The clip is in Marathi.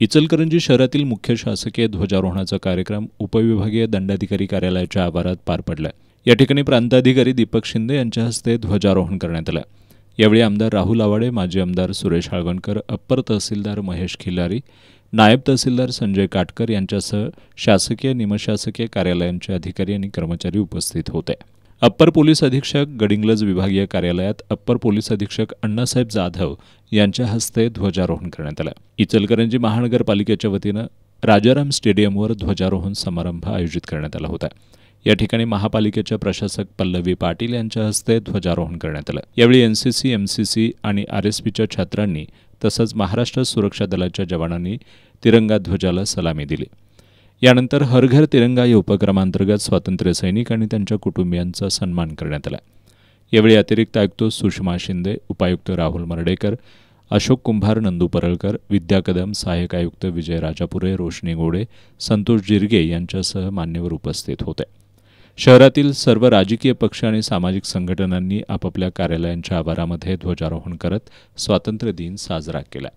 इचलकरंजी शहरातील मुख्य शासकीय ध्वजारोहणाचा कार्यक्रम उपविभागीय दंडाधिकारी कार्यालयाच्या आवारात पार पडला. या ठिकाणी प्रांताधिकारी दीपक शिंदे यांच्या हस्ते ध्वजारोहण करण्यात आलं. यावेळी आमदार राहुल आवाडे, माजी आमदार सुरेश हाळवणकर, अप्पर तहसीलदार महेश खिलारी, नायब तहसीलदार संजय काटकर यांच्यासह शासकीय निमशासकीय कार्यालयांचे अधिकारी आणि कर्मचारी उपस्थित होते. अप्पर पोलीस अधीक्षक गडिंग्लज विभागीय कार्यालयात अप्पर पोलीस अधीक्षक अण्णासाहेब जाधव यांच्या हस्ते ध्वजारोहण करण्यात आलं. इचलकरंजी महानगरपालिकेच्या वतीनं राजाराम स्टेडियमवर ध्वजारोहण समारंभ आयोजित करण्यात आला होता. या ठिकाणी महापालिकेच्या प्रशासक पल्लवी पाटील यांच्या हस्ते ध्वजारोहण करण्यात आलं. यावेळी एनसीसी, एमसीसी आणि आरएसपीच्या छात्रांनी तसंच महाराष्ट्र सुरक्षा दलाच्या जवानांनी तिरंगा ध्वजाला सलामी दिली. यानंतर हर घर तिरंगा या उपक्रमांतर्गत स्वातंत्र्य सैनिक आणि त्यांच्या कुटुंबियांचा सन्मान करण्यात आला. यावेळी अतिरिक्त आयुक्त सुषमा शिंदे, उपायुक्त राहुल मर्डेकर, अशोक कुंभार, नंदू परळकर, विद्या कदम, सहाय्यक आयुक्त विजय राजापुरे, रोशनी गोडे, संतोष जिरगे यांच्यासह मान्यवर उपस्थित होते. शहरातील सर्व राजकीय पक्ष आणि सामाजिक संघटनांनी आपापल्या कार्यालयांच्या आवारामध्ये ध्वजारोहण करत स्वातंत्र्य दिन साजरा केला.